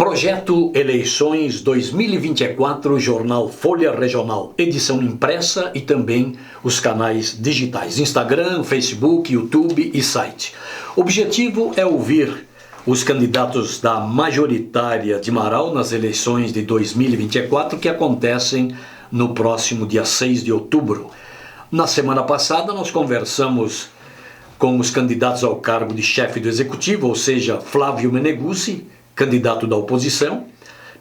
Projeto Eleições 2024, Jornal Folha Regional, edição impressa e também os canais digitais, Instagram, Facebook, YouTube e site. O objetivo é ouvir os candidatos da majoritária de Marau nas eleições de 2024 que acontecem no próximo dia 6 de outubro. Na semana passada nós conversamos com os candidatos ao cargo de chefe do executivo, ou seja, Flávio Meneguzzi, candidato da oposição,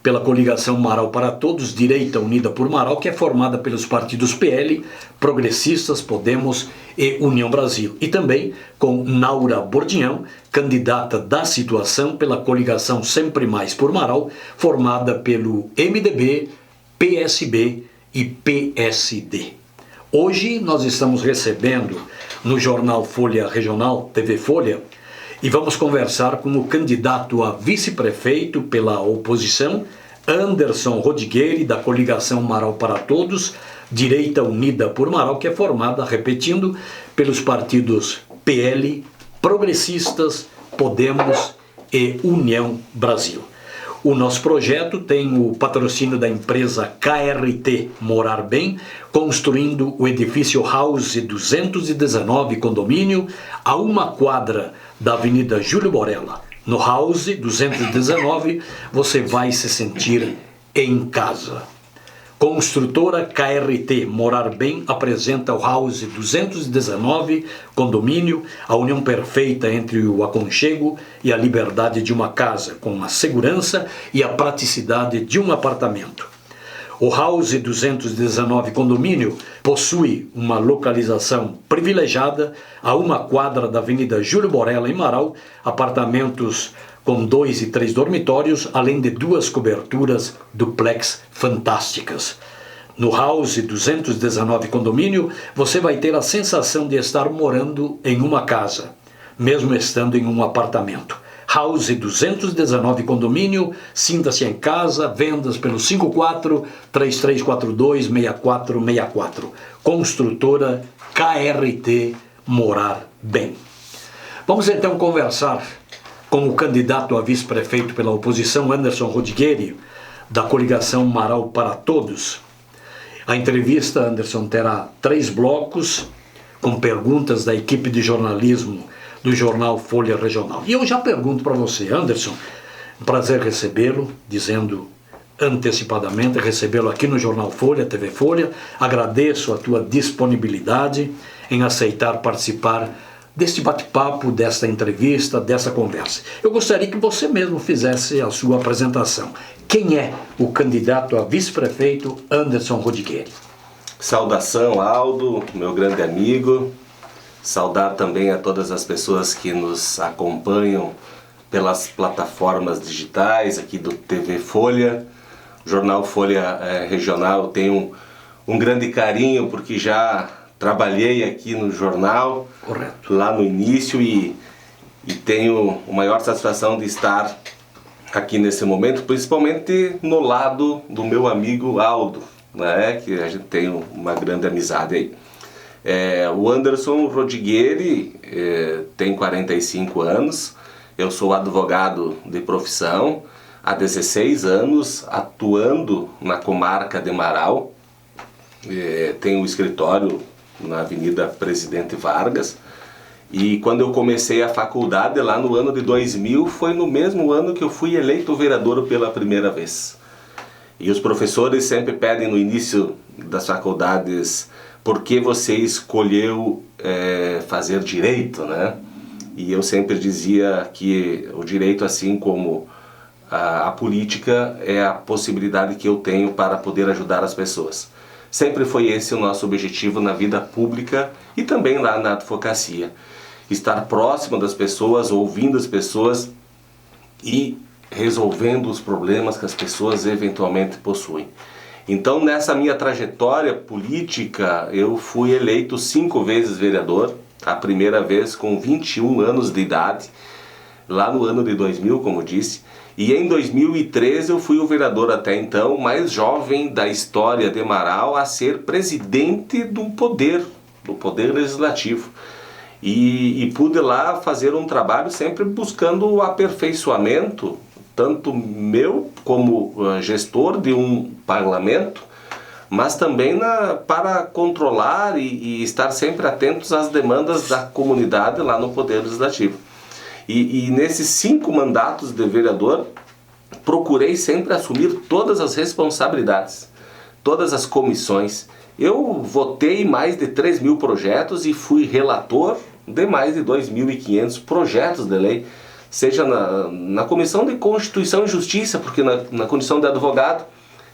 pela coligação Marau para Todos, Direita Unida por Marau, que é formada pelos partidos PL, Progressistas, Podemos e União Brasil. E também com Naura Bordignon, candidata da situação pela coligação Sempre Mais por Marau, formada pelo MDB, PSB e PSD. Hoje nós estamos recebendo no jornal Folha Regional, TV Folha, e vamos conversar com o candidato a vice-prefeito pela oposição, Anderson Rodigueri, da coligação Marau para Todos, Direita Unida por Marau, que é formada, repetindo, pelos partidos PL, Progressistas, Podemos e União Brasil. O nosso projeto tem o patrocínio da empresa KRT Morar Bem, construindo o edifício House 219 condomínio a uma quadra da Avenida Júlio Borella. No House 219 você vai se sentir em casa. Construtora KRT Morar Bem apresenta o House 219 condomínio, a união perfeita entre o aconchego e a liberdade de uma casa, com a segurança e a praticidade de um apartamento. O House 219 condomínio possui uma localização privilegiada a uma quadra da Avenida Júlio Borella em Marau, apartamentos com 2 e 3 dormitórios, além de 2 coberturas duplex fantásticas. No House 219 condomínio, você vai ter a sensação de estar morando em uma casa, mesmo estando em um apartamento. House 219 condomínio, sinta-se em casa, vendas pelo 54-3342-6464. Construtora KRT Morar Bem. Vamos então conversar com o candidato a vice-prefeito pela oposição, Anderson Rodigueri, da coligação Marau para Todos. A entrevista, Anderson, terá 3 blocos, com perguntas da equipe de jornalismo do jornal Folha Regional. E eu já pergunto para você, Anderson, um prazer recebê-lo, dizendo antecipadamente, recebê-lo aqui no jornal Folha, TV Folha. Agradeço a tua disponibilidade em aceitar participar deste bate-papo, desta entrevista, dessa conversa. Eu gostaria que você mesmo fizesse a sua apresentação. Quem é o candidato a vice-prefeito Anderson Rodigueri? Saudação, Aldo, meu grande amigo. Saudar também a todas as pessoas que nos acompanham pelas plataformas digitais aqui do TV Folha. O jornal Folha Regional tem um grande carinho porque já trabalhei aqui no jornal. Correto. Lá no início e tenho a maior satisfação de estar aqui nesse momento, principalmente no lado do meu amigo Aldo, né, que a gente tem uma grande amizade aí. O Anderson Rodigueri tem 45 anos, eu sou advogado de profissão, há 16 anos atuando na comarca de Marau, tenho um escritório na Avenida Presidente Vargas, e quando eu comecei a faculdade lá no ano de 2000, foi no mesmo ano que eu fui eleito vereador pela primeira vez. E os professores sempre pedem no início das faculdades por que você escolheu fazer direito, né? E eu sempre dizia que o direito, assim como a política, é a possibilidade que eu tenho para poder ajudar as pessoas. Sempre foi esse o nosso objetivo na vida pública e também lá na advocacia. Estar próximo das pessoas, ouvindo as pessoas e resolvendo os problemas que as pessoas eventualmente possuem. Então, nessa minha trajetória política, eu fui eleito 5 vezes vereador, a primeira vez com 21 anos de idade, lá no ano de 2000, como disse, e em 2013 eu fui o vereador até então mais jovem da história de Marau a ser presidente do Poder Legislativo. E pude lá fazer um trabalho sempre buscando o aperfeiçoamento tanto meu como gestor de um parlamento, mas também para controlar e estar sempre atentos às demandas da comunidade lá no Poder Legislativo. E nesses 5 mandatos de vereador, procurei sempre assumir todas as responsabilidades, todas as comissões. Eu votei mais de 3.000 projetos e fui relator de mais de 2.500 projetos de lei, seja na Comissão de Constituição e Justiça, porque na condição de advogado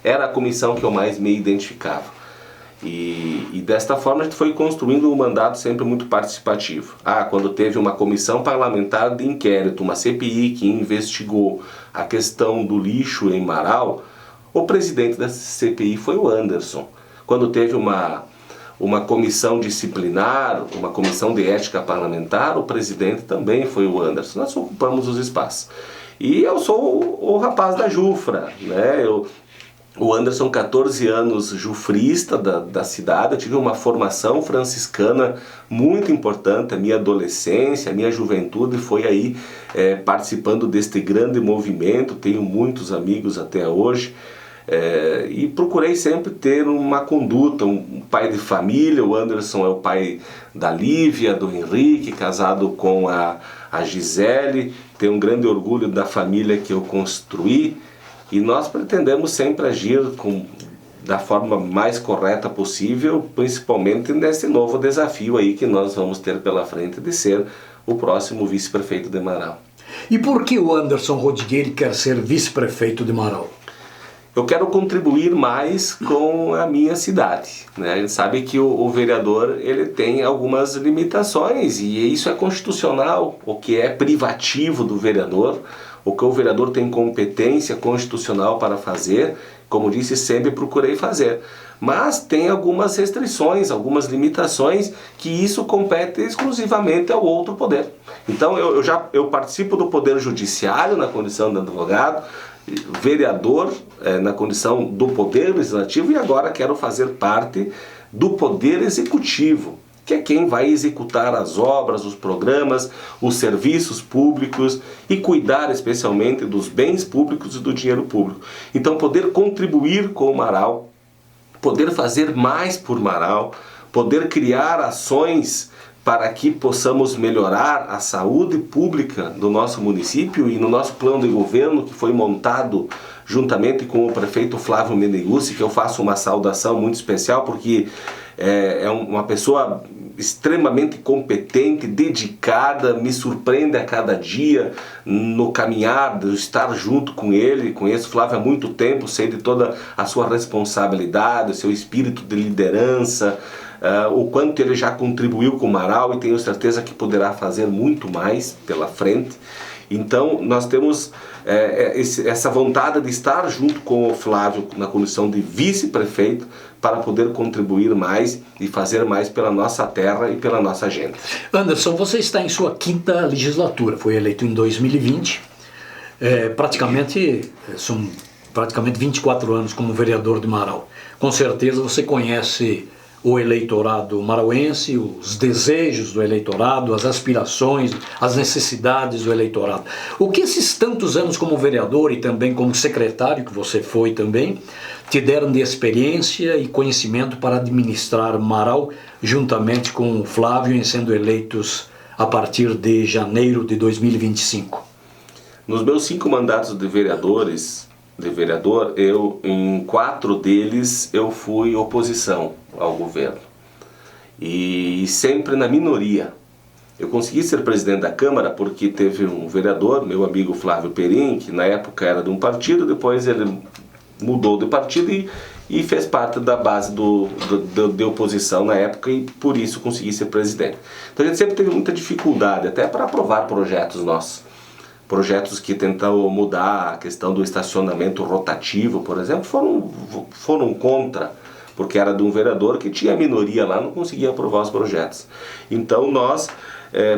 era a comissão que eu mais me identificava. E desta forma a gente foi construindo um mandato sempre muito participativo. Quando teve uma comissão parlamentar de inquérito, uma CPI que investigou a questão do lixo em Marau, o presidente da CPI foi o Anderson. Quando teve uma comissão disciplinar, uma comissão de ética parlamentar, o presidente também foi o Anderson. Nós ocupamos os espaços. E eu sou o rapaz da Jufra, né? O Anderson, 14 anos jufrista da cidade, eu tive uma formação franciscana muito importante, a minha adolescência, a minha juventude foi aí participando deste grande movimento, tenho muitos amigos até hoje, e procurei sempre ter uma conduta, um pai de família. O Anderson é o pai da Lívia, do Henrique, casado com a Gisele, tenho um grande orgulho da família que eu construí. E nós pretendemos sempre agir da forma mais correta possível, principalmente nesse novo desafio aí que nós vamos ter pela frente de ser o próximo vice-prefeito de Marau. E por que o Anderson Rodigueira quer ser vice-prefeito de Marau? Eu quero contribuir mais com a minha cidade, né? A gente sabe que o vereador ele tem algumas limitações e isso é constitucional, o que é privativo do vereador. O que o vereador tem competência constitucional para fazer, como disse, sempre procurei fazer. Mas tem algumas restrições, algumas limitações, que isso compete exclusivamente ao outro poder. Então eu participo do poder judiciário na condição de advogado, vereador na condição do poder legislativo e agora quero fazer parte do poder executivo, que é quem vai executar as obras, os programas, os serviços públicos e cuidar especialmente dos bens públicos e do dinheiro público. Então poder contribuir com o Marau, poder fazer mais por Marau, poder criar ações para que possamos melhorar a saúde pública do nosso município e no nosso plano de governo que foi montado juntamente com o prefeito Flávio Meneguzzi, que eu faço uma saudação muito especial porque é uma pessoa extremamente competente, dedicada, me surpreende a cada dia no caminhar, de estar junto com ele. Conheço o Flávio há muito tempo, sei de toda a sua responsabilidade, o seu espírito de liderança, o quanto ele já contribuiu com o Marau e tenho certeza que poderá fazer muito mais pela frente. Então nós temos essa vontade de estar junto com o Flávio na condição de vice-prefeito para poder contribuir mais e fazer mais pela nossa terra e pela nossa gente. Anderson, você está em sua 5ª legislatura, foi eleito em 2020, são praticamente 24 anos como vereador de Marau. Com certeza você conhece o eleitorado marauense, os desejos do eleitorado, as aspirações, as necessidades do eleitorado. O que esses tantos anos como vereador e também como secretário, que você foi também, te deram de experiência e conhecimento para administrar Marau juntamente com o Flávio, em sendo eleitos a partir de janeiro de 2025? Nos meus 5 mandatos de vereador, em 4 deles eu fui oposição ao governo e sempre na minoria. Eu consegui ser presidente da Câmara porque teve um vereador, meu amigo Flávio Perim, que na época era de um partido, depois ele mudou de partido e fez parte da base de oposição na época e por isso consegui ser presidente. Então a gente sempre teve muita dificuldade até para aprovar projetos nossos. Projetos que tentam mudar a questão do estacionamento rotativo, por exemplo, foram contra, porque era de um vereador que tinha minoria lá, não conseguia aprovar os projetos. Então nós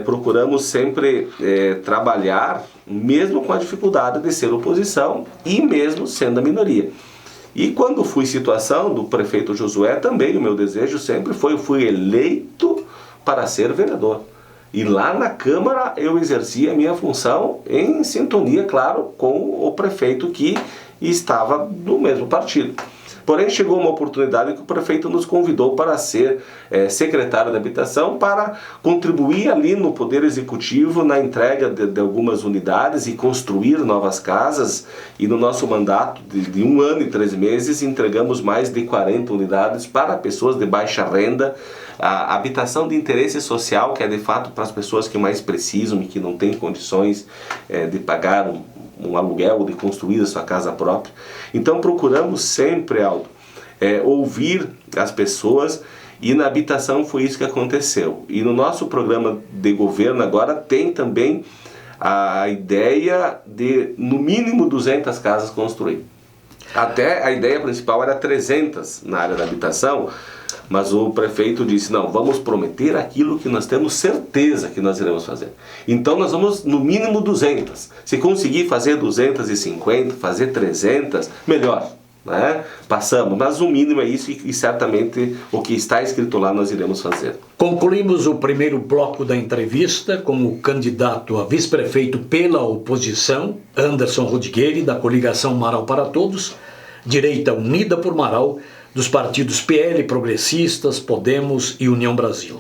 procuramos sempre trabalhar, mesmo com a dificuldade de ser oposição e mesmo sendo a minoria. E quando fui situação do prefeito Josué, também o meu desejo sempre foi, eu fui eleito para ser vereador. E lá na Câmara eu exercia a minha função em sintonia, claro, com o prefeito que estava do mesmo partido. Porém, chegou uma oportunidade que o prefeito nos convidou para ser secretário da Habitação, para contribuir ali no Poder Executivo na entrega de algumas unidades e construir novas casas. E no nosso mandato de 1 ano e 3 meses, entregamos mais de 40 unidades para pessoas de baixa renda, a habitação de interesse social, que é de fato para as pessoas que mais precisam e que não têm condições de pagar um aluguel ou de construir a sua casa própria. Então procuramos sempre, Aldo, ouvir as pessoas, e na habitação foi isso que aconteceu. E no nosso programa de governo agora tem também a ideia de no mínimo 200 casas construir. Até a ideia principal era 300 na área da habitação, mas o prefeito disse, não, vamos prometer aquilo que nós temos certeza que nós iremos fazer. Então nós vamos no mínimo 200. Se conseguir fazer 250, fazer 300, melhor, né? Passamos, mas o mínimo é isso, e certamente o que está escrito lá nós iremos fazer. Concluímos o primeiro bloco da entrevista com o candidato a vice-prefeito pela oposição, Anderson Rodigueri, da coligação Marau para Todos, Direita Unida por Marau, dos partidos PL, Progressistas, Podemos e União Brasil.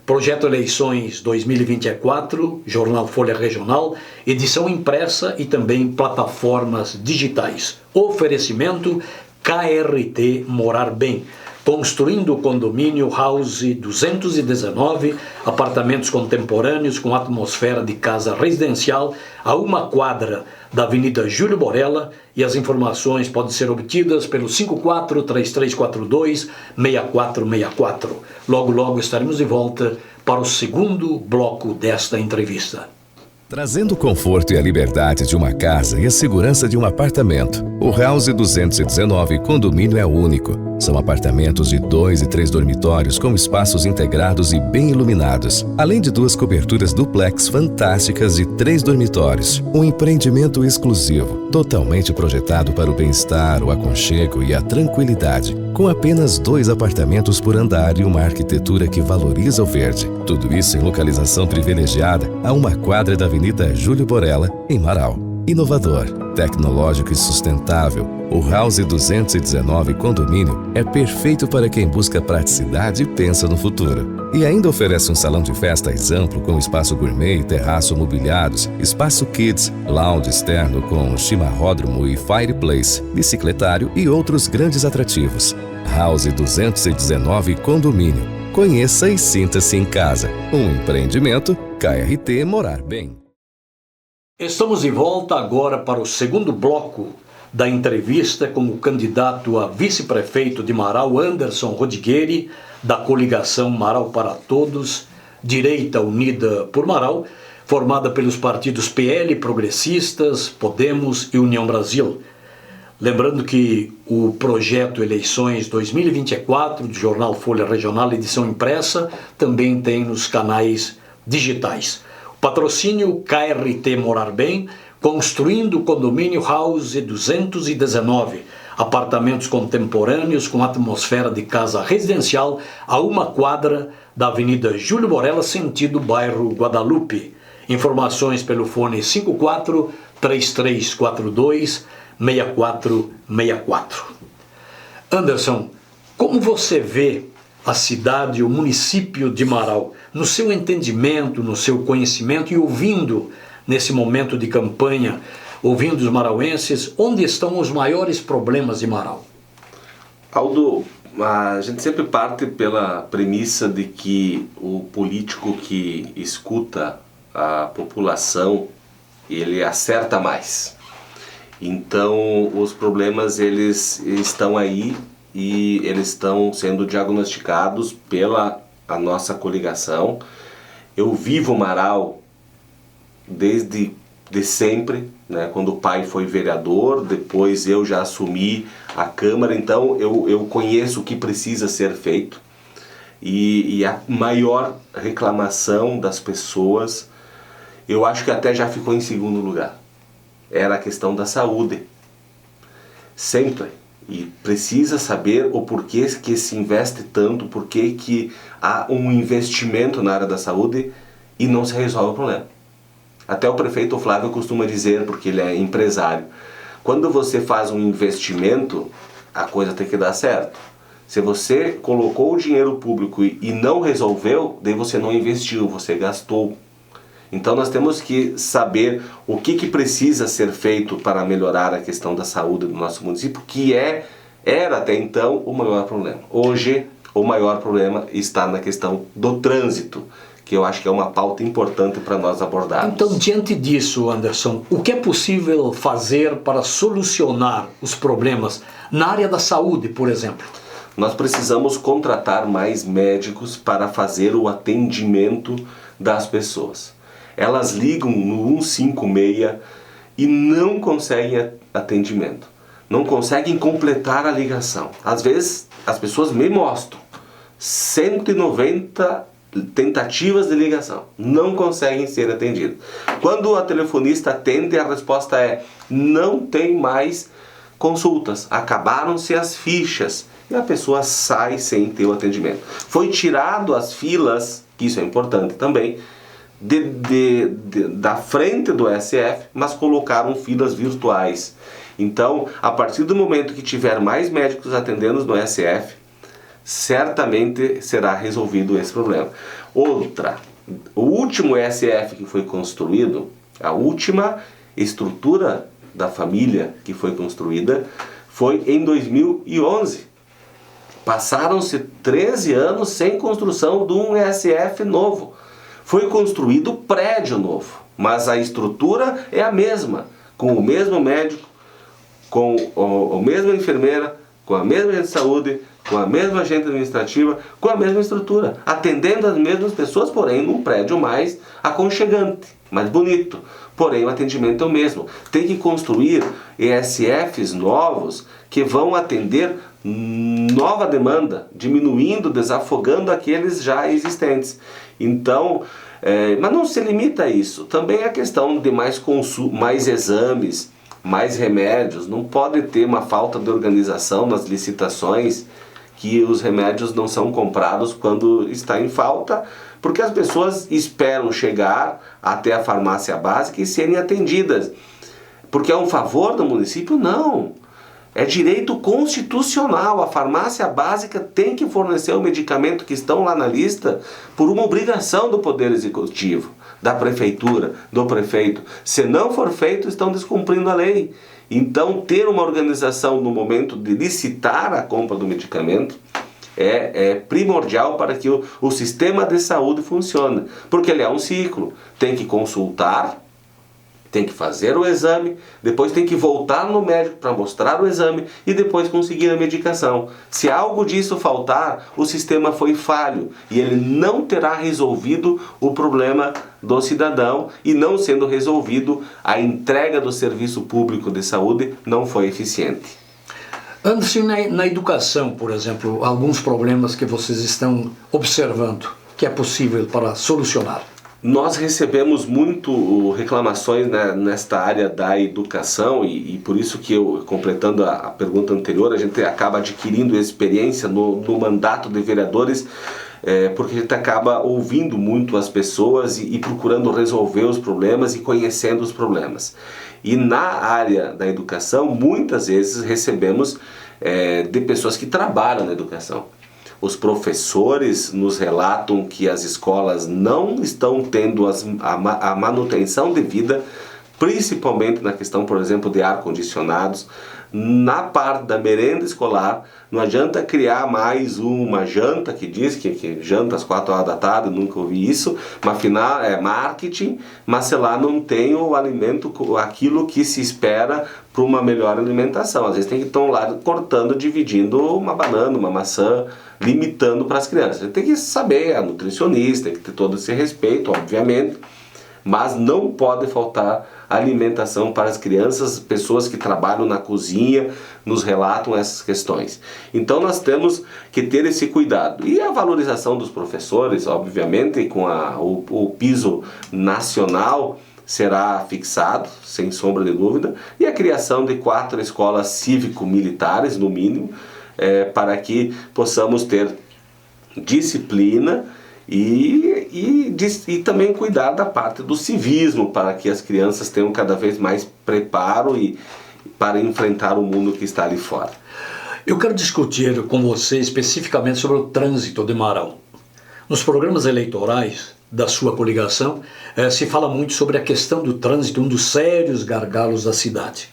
Projeto Eleições 2024, Jornal Folha Regional, edição impressa e também plataformas digitais. Oferecimento KRT Morar Bem, construindo o condomínio House 219, apartamentos contemporâneos com atmosfera de casa residencial a 1 quadra da Avenida Júlio Borella, e as informações podem ser obtidas pelo 54-3342-6464. Logo, logo estaremos de volta para o segundo bloco desta entrevista. Trazendo o conforto e a liberdade de uma casa e a segurança de um apartamento, o House 219 Condomínio é único. São apartamentos de 2 e 3 dormitórios com espaços integrados e bem iluminados, além de 2 coberturas duplex fantásticas e 3 dormitórios. Um empreendimento exclusivo, totalmente projetado para o bem-estar, o aconchego e a tranquilidade, com apenas 2 apartamentos por andar e uma arquitetura que valoriza o verde. Tudo isso em localização privilegiada a 1 quadra da Avenida Júlio Borella, em Marau. Inovador, tecnológico e sustentável, o House 219 Condomínio é perfeito para quem busca praticidade e pensa no futuro. E ainda oferece um salão de festas amplo com espaço gourmet e terraço mobiliados, espaço kids, lounge externo com chimarródromo e fireplace, bicicletário e outros grandes atrativos. House 219 Condomínio. Conheça e sinta-se em casa. Um empreendimento KRT Morar Bem. Estamos de volta agora para o segundo bloco da entrevista com o candidato a vice-prefeito de Marau, Anderson Rodigueri, da coligação Marau para Todos, Direita Unida por Marau, formada pelos partidos PL, Progressistas, Podemos e União Brasil. Lembrando que o projeto Eleições 2024, do Jornal Folha Regional, edição impressa, também tem nos canais digitais. Patrocínio KRT Morar Bem, construindo o condomínio House 219, apartamentos contemporâneos com atmosfera de casa residencial a 1 quadra da Avenida Júlio Borella, sentido bairro Guadalupe. Informações pelo fone 54-3342-6464. Anderson, como você vê a cidade, o município de Marau, no seu entendimento, no seu conhecimento e ouvindo, nesse momento de campanha, ouvindo os marauenses, onde estão os maiores problemas de Marau? Aldo, a gente sempre parte pela premissa de que o político que escuta a população, ele acerta mais. Então, os problemas, eles estão aí, e eles estão sendo diagnosticados pela a nossa coligação. Eu vivo Marau desde sempre, né? Quando o pai foi vereador, depois eu já assumi a Câmara, então eu conheço o que precisa ser feito. E a maior reclamação das pessoas, eu acho que até já ficou em segundo lugar, era a questão da saúde. Sempre. E precisa saber o porquê que se investe tanto, porquê que há um investimento na área da saúde e não se resolve o problema. Até o prefeito Flávio costuma dizer, porque ele é empresário, quando você faz um investimento, a coisa tem que dar certo. Se você colocou o dinheiro público e não resolveu, daí você não investiu, você gastou. Então nós temos que saber o que precisa ser feito para melhorar a questão da saúde do nosso município, que era até então o maior problema. Hoje o maior problema está na questão do trânsito, que eu acho que é uma pauta importante para nós abordarmos. Então, diante disso, Anderson, o que é possível fazer para solucionar os problemas na área da saúde, por exemplo? Nós precisamos contratar mais médicos para fazer o atendimento das pessoas. Elas ligam no 156 e não conseguem atendimento. Não conseguem completar a ligação. Às vezes, as pessoas me mostram 190 tentativas de ligação, não conseguem ser atendidos. Quando a telefonista atende, a resposta é: não tem mais consultas, acabaram-se as fichas, e a pessoa sai sem ter o atendimento. Foi tirado as filas, que isso é importante também, da frente do SF, mas colocaram filas virtuais. Então, a partir do momento que tiver mais médicos atendendo no SF, certamente será resolvido esse problema. Outra, o último SF que foi construído, a última estrutura da família que foi construída, foi em 2011. Passaram-se 13 anos sem construção de um SF novo. Foi construído prédio novo, mas a estrutura é a mesma, com o mesmo médico, com a mesma enfermeira, com a mesma agente de saúde, com a mesma agente administrativa, com a mesma estrutura, atendendo as mesmas pessoas, porém num prédio mais aconchegante, mais bonito. Porém o atendimento é o mesmo. Tem que construir ESFs novos que vão atender nova demanda, diminuindo, desafogando aqueles já existentes. Então, mas não se limita a isso. Também a questão de mais exames, mais remédios. Não pode ter uma falta de organização nas licitações, que os remédios não são comprados quando está em falta, porque as pessoas esperam chegar até a farmácia básica e serem atendidas. Porque é um favor do município? Não. É direito constitucional. A farmácia básica tem que fornecer o medicamento que estão lá na lista por uma obrigação do Poder Executivo, da Prefeitura, do Prefeito. Se não for feito, estão descumprindo a lei. Então, ter uma organização no momento de licitar a compra do medicamento é primordial para que o sistema de saúde funcione. Porque ele é um ciclo. Tem que consultar, tem que fazer o exame, depois tem que voltar no médico para mostrar o exame e depois conseguir a medicação. Se algo disso faltar, o sistema foi falho e ele não terá resolvido o problema do cidadão, e não sendo resolvido, a entrega do serviço público de saúde não foi eficiente. Anderson, na educação, por exemplo, alguns problemas que vocês estão observando que é possível para solucionar? Nós recebemos muito reclamações, né, nesta área da educação, e por isso que eu, completando a pergunta anterior, a gente acaba adquirindo experiência no mandato de vereadores, porque a gente acaba ouvindo muito as pessoas e procurando resolver os problemas e conhecendo os problemas. E na área da educação, muitas vezes recebemos de pessoas que trabalham na educação. Os professores nos relatam que as escolas não estão tendo a manutenção devida, principalmente na questão, por exemplo, de ar-condicionados. Na parte da merenda escolar, não adianta criar mais uma janta, que diz que janta às 4 horas da tarde, nunca ouvi isso, mas afinal é marketing, mas sei lá, não tem o alimento, aquilo que se espera para uma melhor alimentação. Às vezes tem que estar lá cortando, dividindo uma banana, uma maçã, limitando para as crianças. Você tem que saber, a nutricionista, tem que ter todo esse respeito, obviamente, mas não pode faltar alimentação para as crianças. Pessoas que trabalham na cozinha nos relatam essas questões. Então nós temos que ter esse cuidado. E a valorização dos professores, obviamente, com o piso nacional será fixado, sem sombra de dúvida, e a criação de 4 escolas cívico-militares, no mínimo, para que possamos ter disciplina e e também cuidar da parte do civismo, para que as crianças tenham cada vez mais preparo para enfrentar o mundo que está ali fora. Eu quero discutir com você especificamente sobre o trânsito de Marão. Nos programas eleitorais da sua coligação, se fala muito sobre a questão do trânsito, um dos sérios gargalos da cidade.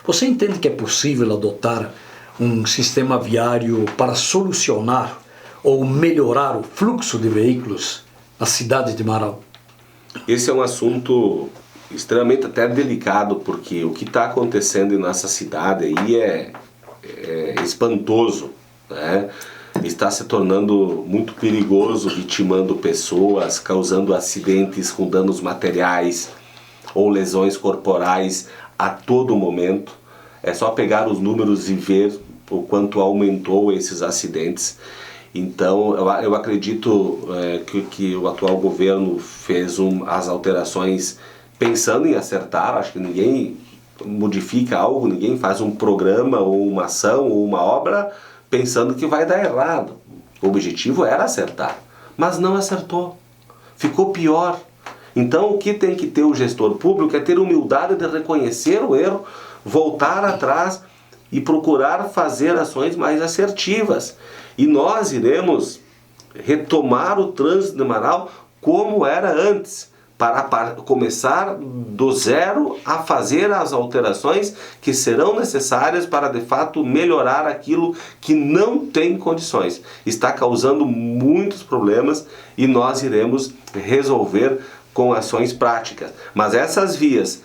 Você entende que é possível adotar um sistema viário para solucionar ou melhorar o fluxo de veículos na cidade de Marão? Esse é um assunto extremamente até delicado, porque o que está acontecendo em nossa cidade aí é espantoso, né? Está se tornando muito perigoso, vitimando pessoas, causando acidentes com danos materiais ou lesões corporais a todo momento. É só pegar os números e ver o quanto aumentou esses acidentes. Então eu acredito que o atual governo fez as alterações pensando em acertar. Acho que ninguém modifica algo, ninguém faz um programa ou uma ação ou uma obra pensando que vai dar errado. O objetivo era acertar, mas não acertou, ficou pior. Então o que tem que ter o gestor público é ter humildade de reconhecer o erro, voltar atrás e procurar fazer ações mais assertivas. E nós iremos retomar o trânsito de Marão como era antes, para começar do zero a fazer as alterações que serão necessárias para de fato melhorar aquilo que não tem condições. Está causando muitos problemas e nós iremos resolver com ações práticas. Mas essas vias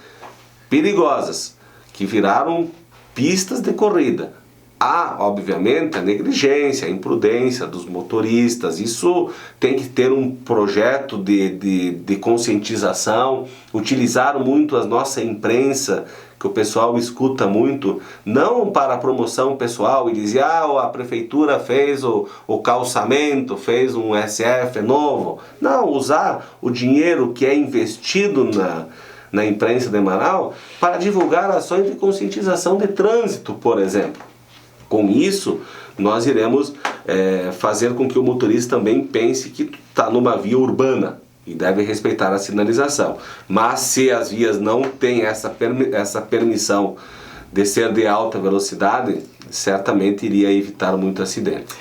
perigosas que viraram pistas de corrida, há, obviamente, a negligência, a imprudência dos motoristas. Isso tem que ter um projeto de conscientização, utilizar muito a nossa imprensa, que o pessoal escuta muito, não para promoção pessoal e dizer, a prefeitura fez o calçamento, fez um SF novo. Não, usar o dinheiro que é investido na imprensa de Marão para divulgar ações de conscientização de trânsito, por exemplo. Com isso, nós iremos fazer com que o motorista também pense que está numa via urbana e deve respeitar a sinalização. Mas se as vias não têm essa permissão de ser de alta velocidade, certamente iria evitar muito acidente.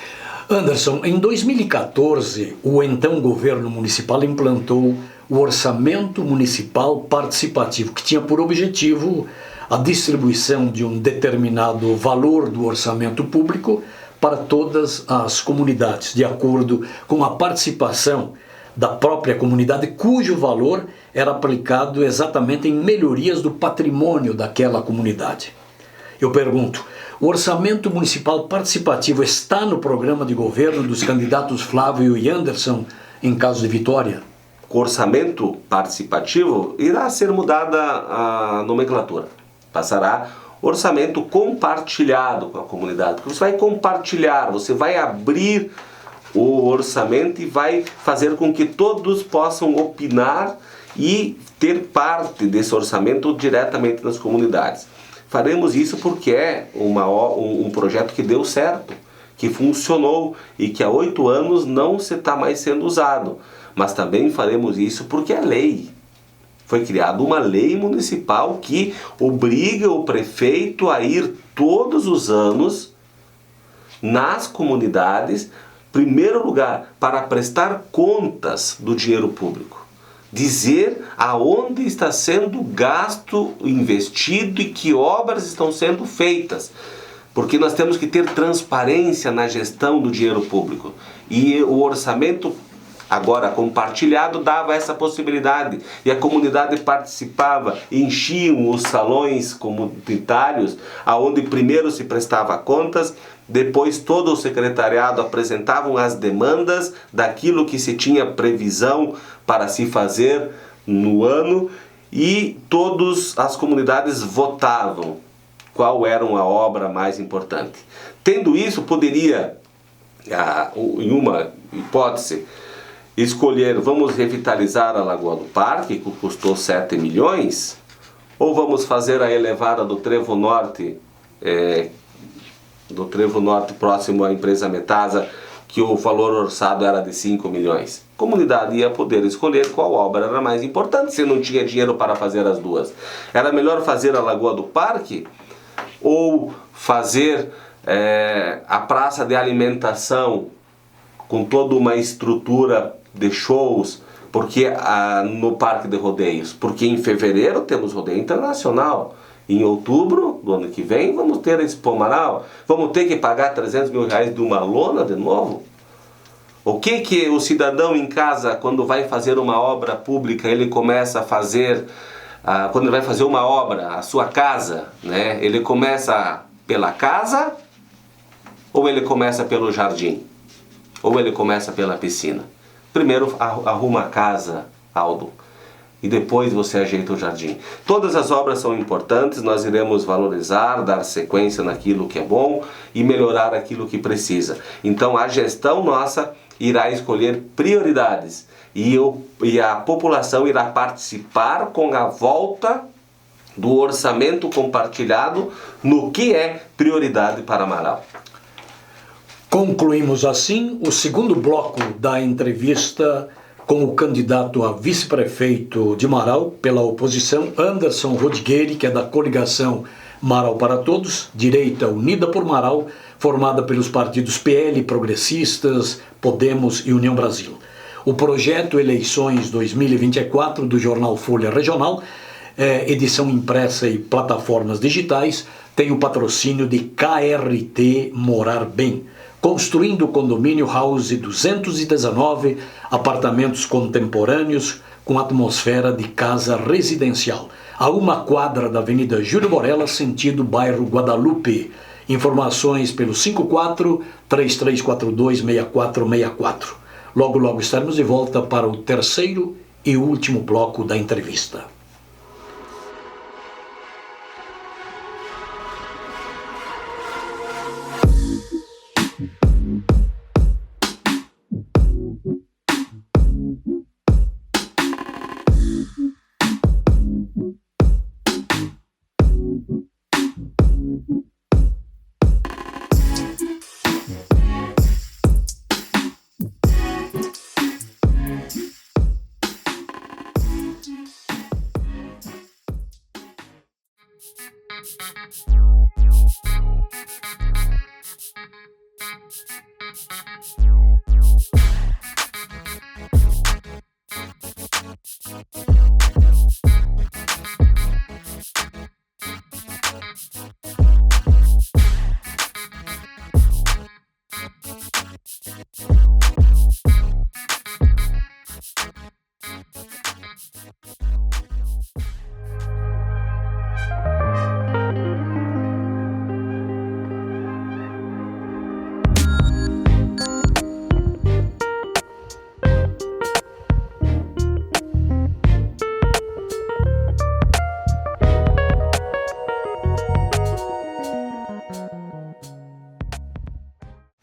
Anderson, em 2014, o então governo municipal implantou o Orçamento Municipal Participativo, que tinha por objetivo a distribuição de um determinado valor do orçamento público para todas as comunidades, de acordo com a participação da própria comunidade, cujo valor era aplicado exatamente em melhorias do patrimônio daquela comunidade. Eu pergunto, o Orçamento Municipal Participativo está no programa de governo dos candidatos Flávio e Anderson em caso de vitória? O orçamento participativo irá ser mudada a nomenclatura. Passará orçamento compartilhado com a comunidade, porque você vai compartilhar, você vai abrir o orçamento e vai fazer com que todos possam opinar e ter parte desse orçamento diretamente nas comunidades. Faremos isso porque é um projeto que deu certo, que funcionou e que há 8 anos não está mais sendo usado. Mas também faremos isso porque é lei. Foi criada uma lei municipal que obriga o prefeito a ir todos os anos nas comunidades, em primeiro lugar, para prestar contas do dinheiro público. Dizer aonde está sendo gasto, investido e que obras estão sendo feitas. Porque nós temos que ter transparência na gestão do dinheiro público. E o orçamento agora compartilhado dava essa possibilidade e a comunidade participava, enchiam os salões comunitários, aonde primeiro se prestava contas, depois todo o secretariado apresentavam as demandas daquilo que se tinha previsão para se fazer no ano e todas as comunidades votavam qual era a obra mais importante. Tendo isso, poderia, em uma hipótese, escolher, vamos revitalizar a Lagoa do Parque, que custou 7 milhões, ou vamos fazer a elevada do Trevo Norte próximo à empresa Metasa, que o valor orçado era de 5 milhões. A comunidade ia poder escolher qual obra era mais importante, se não tinha dinheiro para fazer as duas. Era melhor fazer a Lagoa do Parque ou fazer a praça de alimentação com toda uma estrutura de shows, porque no Parque de Rodeios? Porque em fevereiro temos rodeio internacional. Em outubro do ano que vem vamos ter a Expo Marau. Vamos ter que pagar 300 mil reais de uma lona de novo? O que o cidadão em casa, quando vai fazer uma obra pública, ele começa a fazer, quando ele vai fazer uma obra, a sua casa, né? Ele começa pela casa ou ele começa pelo jardim? Ou ele começa pela piscina? Primeiro arruma a casa, Aldo, e depois você ajeita o jardim. Todas as obras são importantes, nós iremos valorizar, dar sequência naquilo que é bom e melhorar aquilo que precisa. Então a gestão nossa irá escolher prioridades e a população irá participar com a volta do orçamento compartilhado no que é prioridade para Marau. Concluímos assim o segundo bloco da entrevista com o candidato a vice-prefeito de Marau pela oposição, Anderson Rodigueri, que é da coligação Marau para Todos, Direita Unida por Marau, formada pelos partidos PL, Progressistas, Podemos e União Brasil. O projeto Eleições 2024 do jornal Folha Regional, edição impressa e plataformas digitais, tem o patrocínio de KRT Morar Bem, construindo o condomínio House 219, apartamentos contemporâneos com atmosfera de casa residencial, a uma quadra da Avenida Júlio Borella, sentido bairro Guadalupe. Informações pelo 54-3342-6464. Logo estaremos de volta para o terceiro e último bloco da entrevista.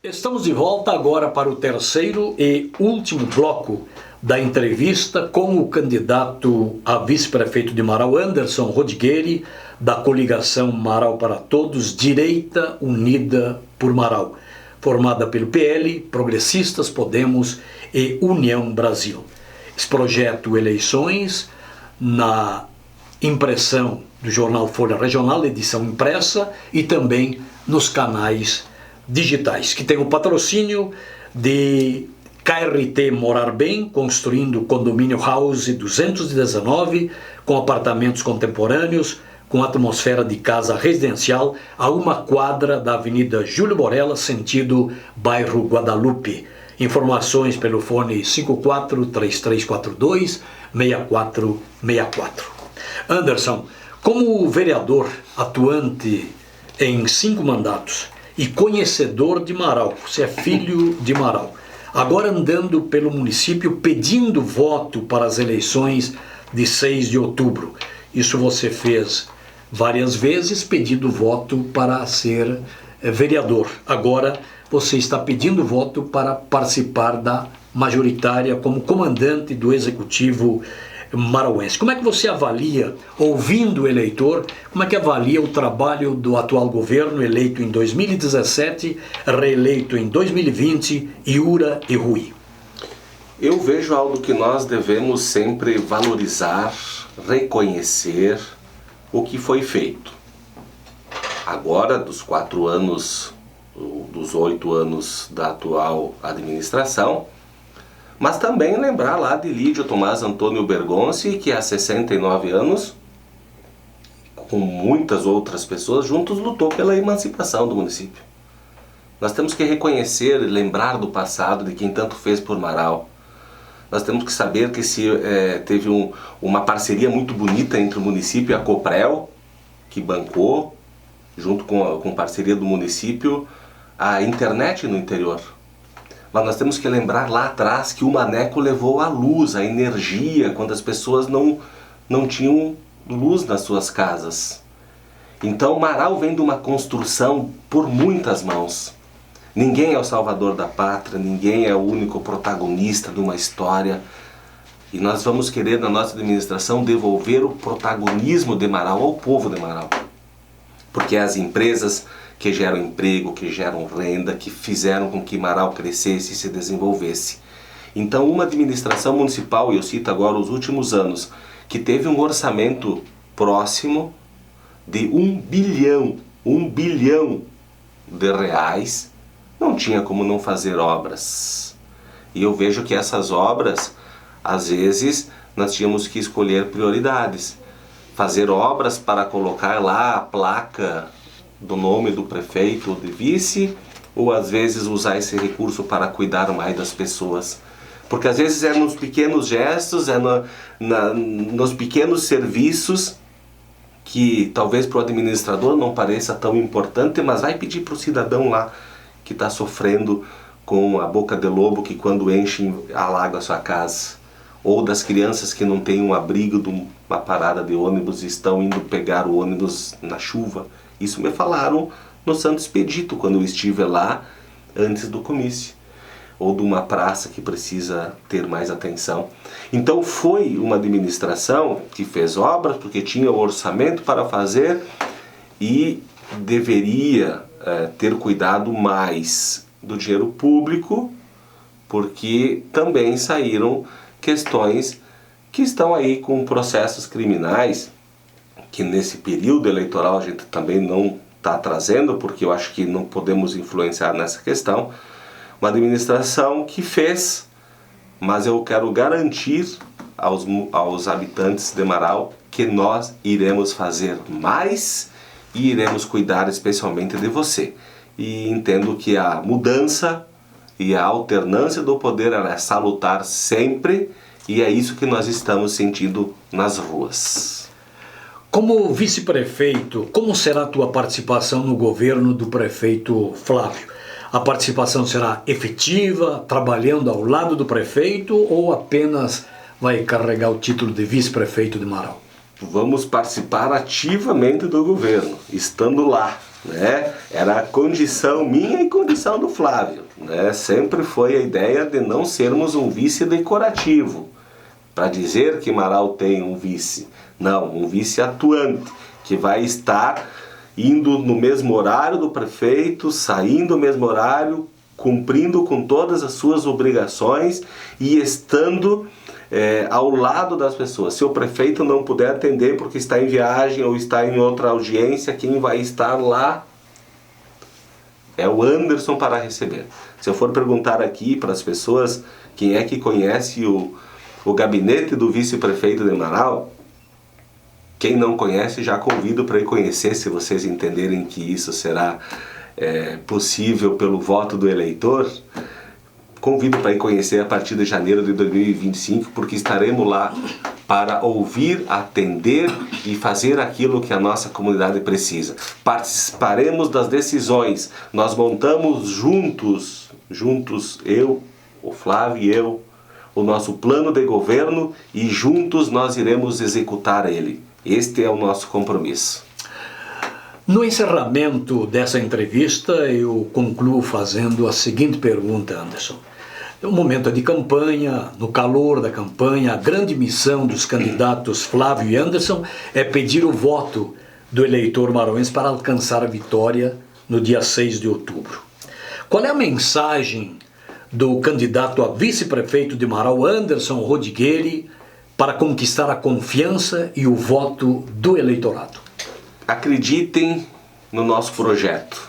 Estamos de volta agora para o terceiro e último bloco da entrevista com o candidato a vice-prefeito de Marau, Anderson Rodigueri, da coligação Marau para Todos, Direita Unida por Marau, formada pelo PL, Progressistas, Podemos e União Brasil. Esse projeto Eleições, na impressão do jornal Folha Regional, edição impressa, e também nos canais digitais, que tem o patrocínio de KRT Morar Bem, construindo o condomínio House 219, com apartamentos contemporâneos, com atmosfera de casa residencial, a uma quadra da Avenida Júlio Borella, sentido bairro Guadalupe. Informações pelo fone 54-3342-6464. Anderson, como vereador atuante em 5 mandatos, e conhecedor de Marau, você é filho de Marau, agora andando pelo município pedindo voto para as eleições de 6 de outubro. Isso você fez várias vezes, pedindo voto para ser vereador. Agora você está pedindo voto para participar da majoritária como comandante do Executivo marauense. Como é que você avalia, ouvindo o eleitor, como é que avalia o trabalho do atual governo, eleito em 2017, reeleito em 2020, Iura e Rui? Eu vejo algo que nós devemos sempre valorizar, reconhecer o que foi feito. Agora, dos 4 anos, dos 8 anos da atual administração, mas também lembrar lá de Lídio Tomás Antônio Bergonce, que há 69 anos, com muitas outras pessoas juntos, lutou pela emancipação do município. Nós temos que reconhecer e lembrar do passado, de quem tanto fez por Marau. Nós temos que saber que teve uma parceria muito bonita entre o município e a Coprel, que bancou, junto com parceria do município, a internet no interior. Mas nós temos que lembrar lá atrás que o Maneco levou a luz, a energia, quando as pessoas não tinham luz nas suas casas. Então Marau vem de uma construção por muitas mãos. Ninguém é o salvador da pátria, ninguém é o único protagonista de uma história. E nós vamos querer, na nossa administração, devolver o protagonismo de Marau ao povo de Marau. Porque as empresas que geram emprego, que geram renda, que fizeram com que Marau crescesse e se desenvolvesse. Então, uma administração municipal, e eu cito agora os últimos anos, que teve um orçamento próximo de 1 bilhão de reais, não tinha como não fazer obras. E eu vejo que essas obras, às vezes, nós tínhamos que escolher prioridades. Fazer obras para colocar lá a placa do nome do prefeito ou de vice, ou às vezes usar esse recurso para cuidar mais das pessoas. Porque às vezes é nos pequenos gestos, nos pequenos serviços, que talvez para o administrador não pareça tão importante, mas vai pedir para o cidadão lá que está sofrendo com a boca de lobo, que quando enche alaga a sua casa. Ou das crianças que não têm um abrigo de uma parada de ônibus e estão indo pegar o ônibus na chuva. Isso me falaram no Santo Expedito, quando eu estive lá antes do comício. Ou de uma praça que precisa ter mais atenção. Então foi uma administração que fez obras, porque tinha o orçamento para fazer e deveria ter cuidado mais do dinheiro público, porque também saíram questões que estão aí com processos criminais, que nesse período eleitoral a gente também não está trazendo, porque eu acho que não podemos influenciar nessa questão. Uma administração que fez, mas eu quero garantir aos habitantes de Marau que nós iremos fazer mais e iremos cuidar especialmente de você. E entendo que a mudança e a alternância do poder ela é salutar sempre, e é isso que nós estamos sentindo nas ruas. Como vice-prefeito, como será a tua participação no governo do prefeito Flávio? A participação será efetiva, trabalhando ao lado do prefeito, ou apenas vai carregar o título de vice-prefeito de Marau? Vamos participar ativamente do governo, estando lá, né? Era a condição minha e condição do Flávio, né? Sempre foi a ideia de não sermos um vice decorativo, para dizer que Marau tem um vice. Não, um vice atuante, que vai estar indo no mesmo horário do prefeito, saindo no mesmo horário, cumprindo com todas as suas obrigações e estando ao lado das pessoas. Se o prefeito não puder atender porque está em viagem ou está em outra audiência, quem vai estar lá é o Anderson para receber. Se eu for perguntar aqui para as pessoas quem é que conhece o gabinete do vice-prefeito de Marau, quem não conhece, já convido para ir conhecer, se vocês entenderem que isso será possível pelo voto do eleitor. Convido para ir conhecer a partir de janeiro de 2025, porque estaremos lá para ouvir, atender e fazer aquilo que a nossa comunidade precisa. Participaremos das decisões, nós montamos juntos, eu, o Flávio e eu, o nosso plano de governo e juntos nós iremos executar ele. Este é o nosso compromisso. No encerramento dessa entrevista, eu concluo fazendo a seguinte pergunta, Anderson. O momento é de campanha, no calor da campanha, a grande missão dos candidatos Flávio e Anderson é pedir o voto do eleitor marauense para alcançar a vitória no dia 6 de outubro. Qual é a mensagem do candidato a vice-prefeito de Marau, Anderson Rodigueri, para conquistar a confiança e o voto do eleitorado? Acreditem no nosso projeto,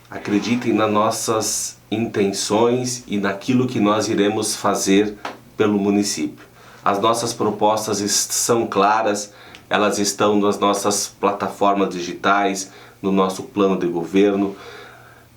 acreditem nas nossas intenções e naquilo que nós iremos fazer pelo município. As nossas propostas são claras, elas estão nas nossas plataformas digitais, no nosso plano de governo.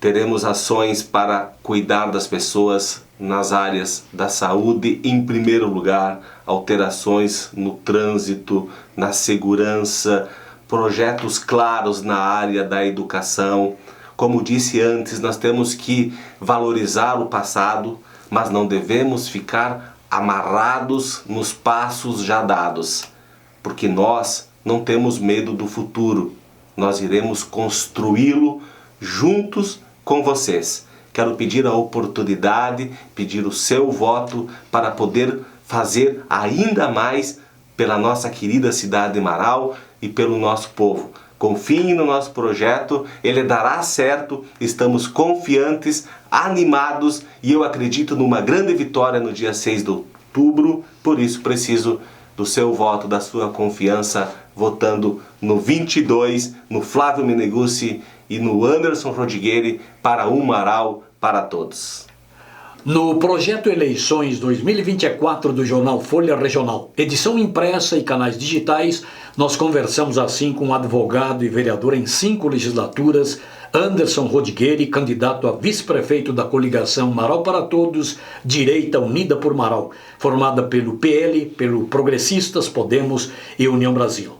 Teremos ações para cuidar das pessoas nas áreas da saúde, em primeiro lugar, alterações no trânsito, na segurança, projetos claros na área da educação. Como disse antes, nós temos que valorizar o passado, mas não devemos ficar amarrados nos passos já dados, porque nós não temos medo do futuro. Nós iremos construí-lo juntos com vocês. Quero pedir a oportunidade, pedir o seu voto para poder fazer ainda mais pela nossa querida cidade de Marau e pelo nosso povo. Confiem no nosso projeto, ele dará certo, estamos confiantes, animados e eu acredito numa grande vitória no dia 6 de outubro, por isso preciso do seu voto, da sua confiança, votando no 22, no Flávio Meneguzzi e no Anderson Rodigueri para um Marau para todos. No projeto Eleições 2024 do jornal Folha Regional, edição impressa e canais digitais, nós conversamos assim com o advogado e vereador em 5 legislaturas, Anderson Rodigueri, candidato a vice-prefeito da coligação Marau para Todos, Direita Unida por Marau, formada pelo PL, pelo Progressistas, Podemos e União Brasil.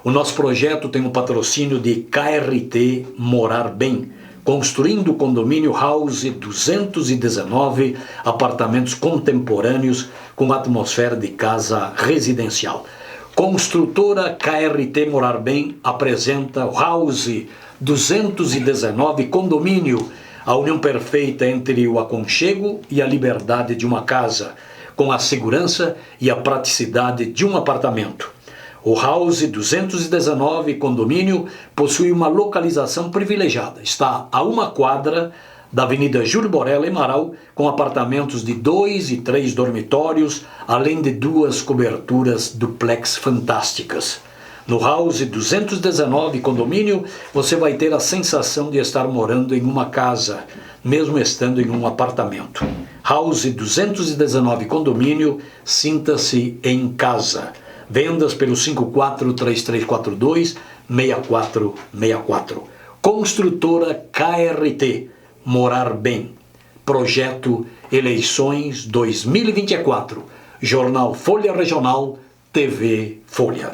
O nosso projeto tem um patrocínio de KRT Morar Bem, construindo o condomínio House 219, apartamentos contemporâneos com atmosfera de casa residencial. Construtora KRT Morar Bem apresenta o House 219 condomínio, a união perfeita entre o aconchego e a liberdade de uma casa, com a segurança e a praticidade de um apartamento. O House 219 condomínio possui uma localização privilegiada. Está a 1 quadra da Avenida Júlio Borella, em Marau, com apartamentos de 2 e 3 dormitórios, além de 2 coberturas duplex fantásticas. No House 219 condomínio, você vai ter a sensação de estar morando em uma casa, mesmo estando em um apartamento. House 219 condomínio, sinta-se em casa. Vendas pelo 543342-6464. Construtora KRT Morar Bem. Projeto Eleições 2024. Jornal Folha Regional, TV Folha.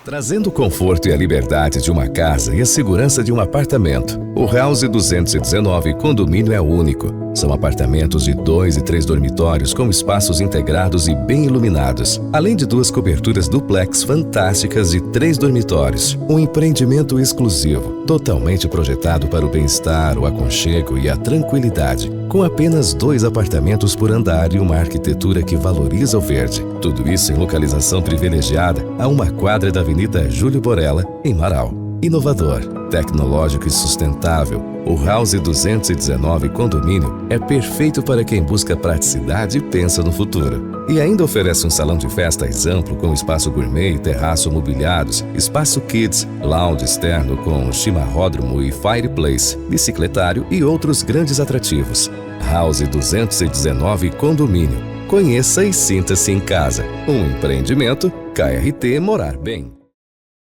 Trazendo o conforto e a liberdade de uma casa e a segurança de um apartamento, o House 219 condomínio é único. São apartamentos de 2 e 3 dormitórios com espaços integrados e bem iluminados, além de 2 coberturas duplex fantásticas e 3 dormitórios. Um empreendimento exclusivo, totalmente projetado para o bem-estar, o aconchego e a tranquilidade, com apenas 2 apartamentos por andar e uma arquitetura que valoriza o verde. Tudo isso em localização privilegiada a 1 quadra da Avenida Júlio Borella, em Marau. Inovador, tecnológico e sustentável, o House 219 condomínio é perfeito para quem busca praticidade e pensa no futuro. E ainda oferece um salão de festas amplo com espaço gourmet e terraço mobiliados, espaço kids, lounge externo com chimarródromo e fireplace, bicicletário e outros grandes atrativos. House 219 condomínio. Conheça e sinta-se em casa. Um empreendimento KRT Morar Bem.